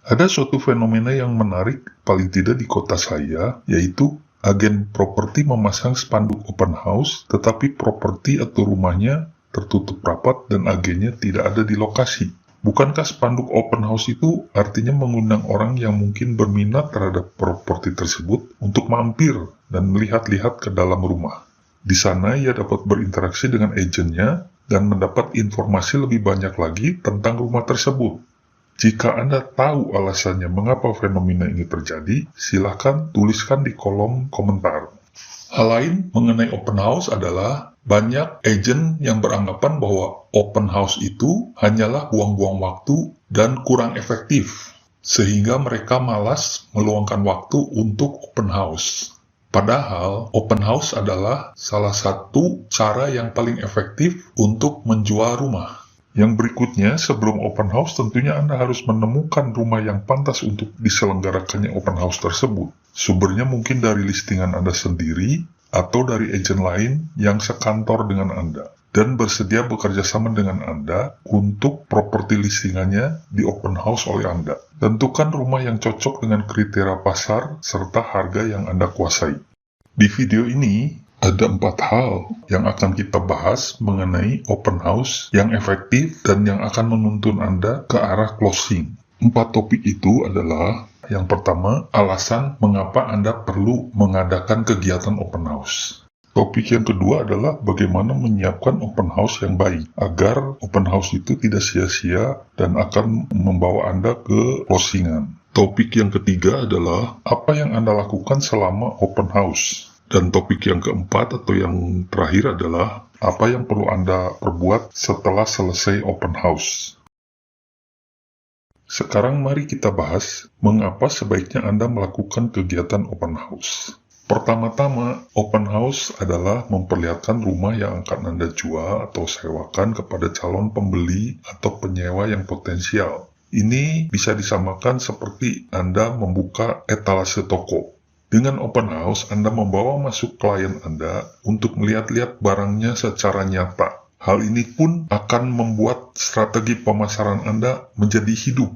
Ada suatu fenomena yang menarik, paling tidak di kota saya, yaitu agen properti memasang spanduk open house, tetapi properti atau rumahnya tertutup rapat dan agennya tidak ada di lokasi. Bukankah spanduk open house itu artinya mengundang orang yang mungkin berminat terhadap properti tersebut untuk mampir dan melihat-lihat ke dalam rumah? Di sana ia dapat berinteraksi dengan agennya dan mendapat informasi lebih banyak lagi tentang rumah tersebut. Jika Anda tahu alasannya mengapa fenomena ini terjadi, silakan tuliskan di kolom komentar. Hal lain mengenai open house adalah banyak agen yang beranggapan bahwa open house itu hanyalah buang-buang waktu dan kurang efektif, sehingga mereka malas meluangkan waktu untuk open house. Padahal, open house adalah salah satu cara yang paling efektif untuk menjual rumah. Yang berikutnya, sebelum open house tentunya Anda harus menemukan rumah yang pantas untuk diselenggarakannya open house tersebut. Sumbernya mungkin dari listingan Anda sendiri atau dari agen lain yang sekantor dengan Anda dan bersedia bekerja sama dengan Anda untuk properti listingannya di open house oleh Anda. Tentukan rumah yang cocok dengan kriteria pasar serta harga yang Anda kuasai. Di video ini, ada 4 hal yang akan kita bahas mengenai open house yang efektif dan yang akan menuntun Anda ke arah closing. 4 topik itu adalah, yang pertama, alasan mengapa Anda perlu mengadakan kegiatan open house. Topik yang kedua adalah bagaimana menyiapkan open house yang baik, agar open house itu tidak sia-sia dan akan membawa Anda ke closingan. Topik yang ketiga adalah apa yang Anda lakukan selama open house. Dan topik yang keempat atau yang terakhir adalah apa yang perlu Anda perbuat setelah selesai open house. Sekarang mari kita bahas mengapa sebaiknya Anda melakukan kegiatan open house. Pertama-tama, open house adalah memperlihatkan rumah yang akan Anda jual atau sewakan kepada calon pembeli atau penyewa yang potensial. Ini bisa disamakan seperti Anda membuka etalase toko. Dengan open house, Anda membawa masuk klien Anda untuk melihat-lihat barangnya secara nyata. Hal ini pun akan membuat strategi pemasaran Anda menjadi hidup.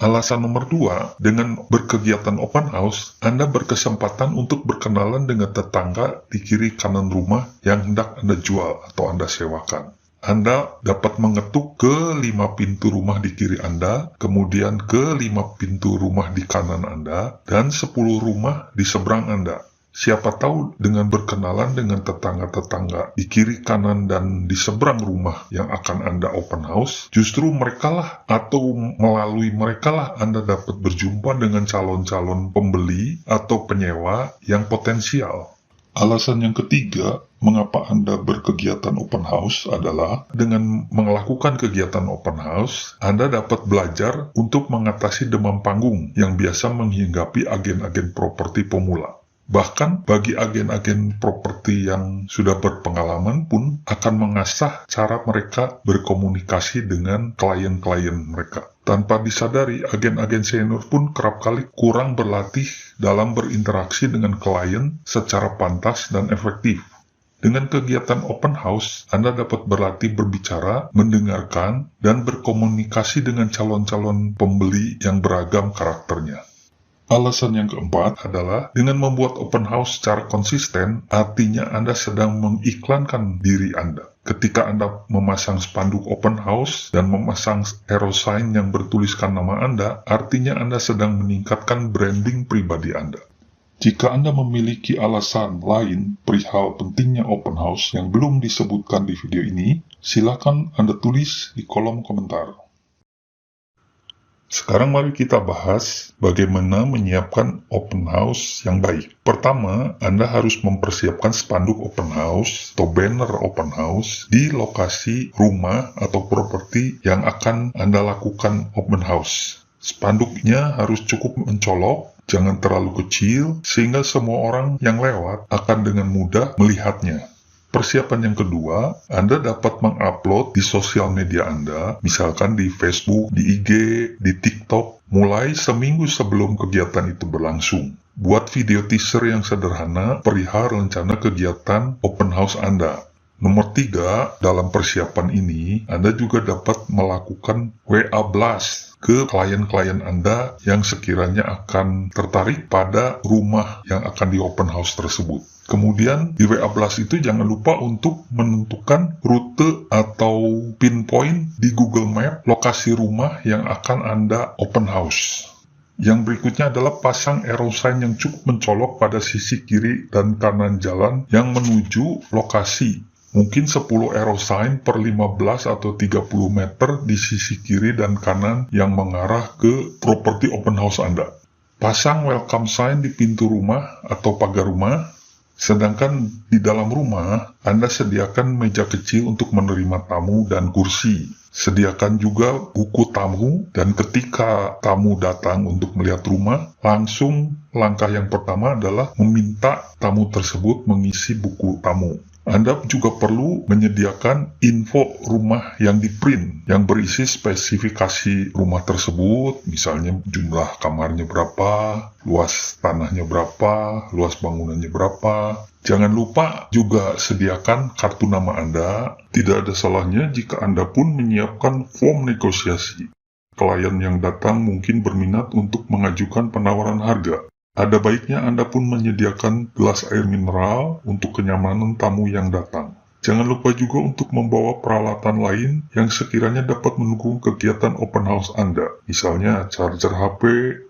Alasan nomor 2, dengan berkegiatan open house, Anda berkesempatan untuk berkenalan dengan tetangga di kiri kanan rumah yang hendak Anda jual atau Anda sewakan. Anda dapat mengetuk ke 5 pintu rumah di kiri Anda, kemudian ke 5 pintu rumah di kanan Anda, dan 10 rumah di seberang Anda. Siapa tahu dengan berkenalan dengan tetangga-tetangga di kiri kanan dan di seberang rumah yang akan Anda open house, justru merekalah atau melalui merekalah Anda dapat berjumpa dengan calon-calon pembeli atau penyewa yang potensial. Alasan yang ketiga, mengapa Anda berkegiatan open house adalah dengan melakukan kegiatan open house, Anda dapat belajar untuk mengatasi demam panggung yang biasa menghinggapi agen-agen properti pemula. Bahkan bagi agen-agen properti yang sudah berpengalaman pun akan mengasah cara mereka berkomunikasi dengan klien-klien mereka. Tanpa disadari, agen-agen senior pun kerap kali kurang berlatih dalam berinteraksi dengan klien secara pantas dan efektif. Dengan kegiatan open house, Anda dapat berlatih berbicara, mendengarkan, dan berkomunikasi dengan calon-calon pembeli yang beragam karakternya. Alasan yang keempat adalah dengan membuat open house secara konsisten, artinya Anda sedang mengiklankan diri Anda. Ketika Anda memasang spanduk open house dan memasang hero sign yang bertuliskan nama Anda, artinya Anda sedang meningkatkan branding pribadi Anda. Jika Anda memiliki alasan lain perihal pentingnya open house yang belum disebutkan di video ini, silakan Anda tulis di kolom komentar. Sekarang mari kita bahas bagaimana menyiapkan open house yang baik. Pertama, Anda harus mempersiapkan spanduk open house atau banner open house di lokasi rumah atau properti yang akan Anda lakukan open house. Spanduknya harus cukup mencolok, jangan terlalu kecil, sehingga semua orang yang lewat akan dengan mudah melihatnya. Persiapan yang kedua, Anda dapat mengupload di sosial media Anda, misalkan di Facebook, di IG, di TikTok, mulai seminggu sebelum kegiatan itu berlangsung. Buat video teaser yang sederhana perihal rencana kegiatan open house Anda. Nomor 3, dalam persiapan ini, Anda juga dapat melakukan WA blast ke klien-klien Anda yang sekiranya akan tertarik pada rumah yang akan di open house tersebut. Kemudian di WA blast itu jangan lupa untuk menentukan rute atau pinpoint di Google Map lokasi rumah yang akan Anda open house. Yang berikutnya adalah pasang arrow sign yang cukup mencolok pada sisi kiri dan kanan jalan yang menuju lokasi. Mungkin 10 arrow sign per 15 atau 30 meter di sisi kiri dan kanan yang mengarah ke properti open house Anda. Pasang welcome sign di pintu rumah atau pagar rumah. Sedangkan di dalam rumah, Anda sediakan meja kecil untuk menerima tamu dan kursi. Sediakan juga buku tamu, dan ketika tamu datang untuk melihat rumah, langsung langkah yang pertama adalah meminta tamu tersebut mengisi buku tamu. Anda juga perlu menyediakan info rumah yang di-print, yang berisi spesifikasi rumah tersebut, misalnya jumlah kamarnya berapa, luas tanahnya berapa, luas bangunannya berapa. Jangan lupa juga sediakan kartu nama Anda. Tidak ada salahnya jika Anda pun menyiapkan form negosiasi. Klien yang datang mungkin berminat untuk mengajukan penawaran harga. Ada baiknya Anda pun menyediakan gelas air mineral untuk kenyamanan tamu yang datang. Jangan lupa juga untuk membawa peralatan lain yang sekiranya dapat mendukung kegiatan open house Anda. Misalnya charger HP,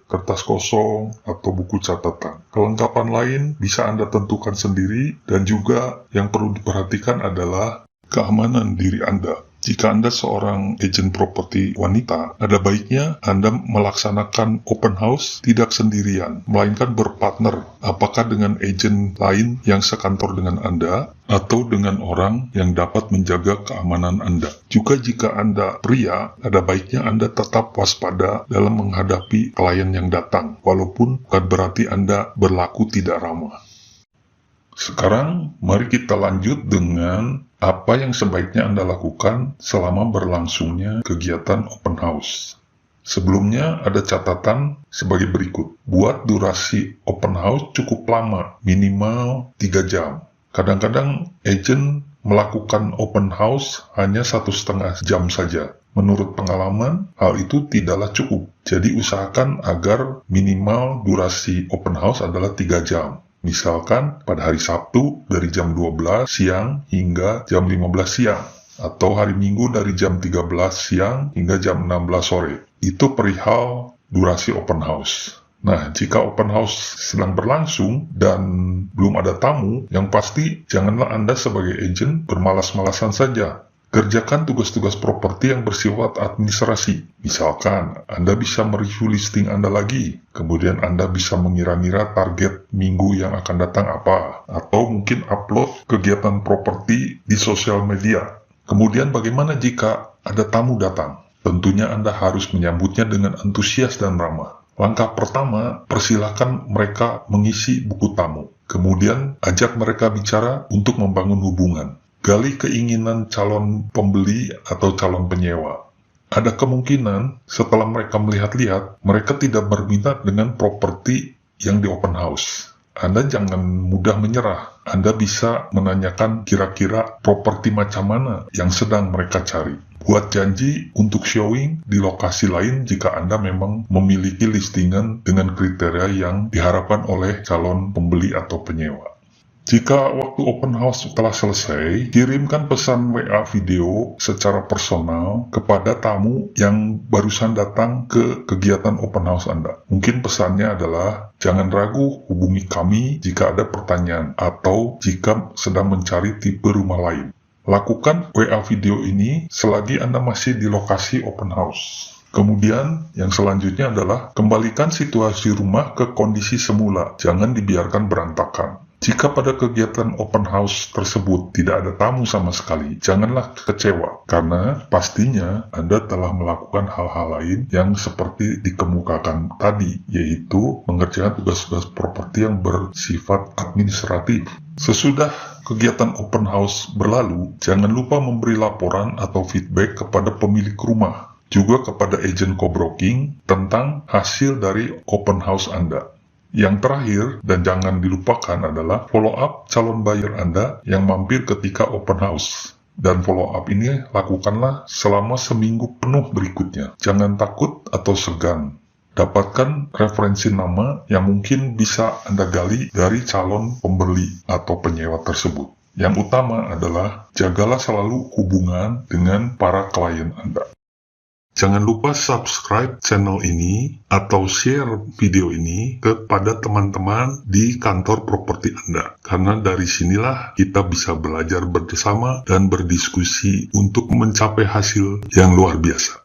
kertas kosong, atau buku catatan. Kelengkapan lain bisa Anda tentukan sendiri, dan juga yang perlu diperhatikan adalah keamanan diri Anda. Jika Anda seorang agen properti wanita, ada baiknya Anda melaksanakan open house tidak sendirian, melainkan berpartner, apakah dengan agen lain yang sekantor dengan Anda, atau dengan orang yang dapat menjaga keamanan Anda. Juga jika Anda pria, ada baiknya Anda tetap waspada dalam menghadapi klien yang datang, walaupun bukan berarti Anda berlaku tidak ramah. Sekarang, mari kita lanjut dengan apa yang sebaiknya Anda lakukan selama berlangsungnya kegiatan open house. Sebelumnya ada catatan sebagai berikut. Buat durasi open house cukup lama, minimal 3 jam. Kadang-kadang agen melakukan open house hanya 1,5 jam saja. Menurut pengalaman, hal itu tidaklah cukup. Jadi usahakan agar minimal durasi open house adalah 3 jam. Misalkan pada hari Sabtu dari jam 12 siang hingga jam 15 siang, atau hari Minggu dari jam 13 siang hingga jam 16 sore. Itu perihal durasi open house. Nah, jika open house sedang berlangsung dan belum ada tamu, yang pasti janganlah Anda sebagai agen bermalas-malasan saja. Kerjakan tugas-tugas properti yang bersifat administrasi. Misalkan, Anda bisa mereview listing Anda lagi, kemudian Anda bisa mengira-ngira target minggu yang akan datang apa, atau mungkin upload kegiatan properti di sosial media. Kemudian bagaimana jika ada tamu datang? Tentunya Anda harus menyambutnya dengan antusias dan ramah. Langkah pertama, persilakan mereka mengisi buku tamu. Kemudian, ajak mereka bicara untuk membangun hubungan. Gali keinginan calon pembeli atau calon penyewa. Ada kemungkinan setelah mereka melihat-lihat, mereka tidak berminat dengan properti yang di open house. Anda jangan mudah menyerah. Anda bisa menanyakan kira-kira properti macam mana yang sedang mereka cari. Buat janji untuk showing di lokasi lain jika Anda memang memiliki listingan dengan kriteria yang diharapkan oleh calon pembeli atau penyewa. Jika waktu open house telah selesai, kirimkan pesan WA video secara personal kepada tamu yang barusan datang ke kegiatan open house Anda. Mungkin pesannya adalah, jangan ragu hubungi kami jika ada pertanyaan atau jika sedang mencari tipe rumah lain. Lakukan WA video ini selagi Anda masih di lokasi open house. Kemudian, yang selanjutnya adalah kembalikan situasi rumah ke kondisi semula. Jangan dibiarkan berantakan. Jika pada kegiatan open house tersebut tidak ada tamu sama sekali, janganlah kecewa, karena pastinya Anda telah melakukan hal-hal lain yang seperti dikemukakan tadi, yaitu mengerjakan tugas-tugas properti yang bersifat administratif. Sesudah kegiatan open house berlalu, jangan lupa memberi laporan atau feedback kepada pemilik rumah, juga kepada agen co-broking tentang hasil dari open house Anda. Yang terakhir, dan jangan dilupakan adalah follow up calon buyer Anda yang mampir ketika open house. Dan follow up ini lakukanlah selama seminggu penuh berikutnya. Jangan takut atau segan. Dapatkan referensi nama yang mungkin bisa Anda gali dari calon pembeli atau penyewa tersebut. Yang utama adalah jagalah selalu hubungan dengan para klien Anda. Jangan lupa subscribe channel ini atau share video ini kepada teman-teman di kantor properti Anda. Karena dari sinilah kita bisa belajar bersama dan berdiskusi untuk mencapai hasil yang luar biasa.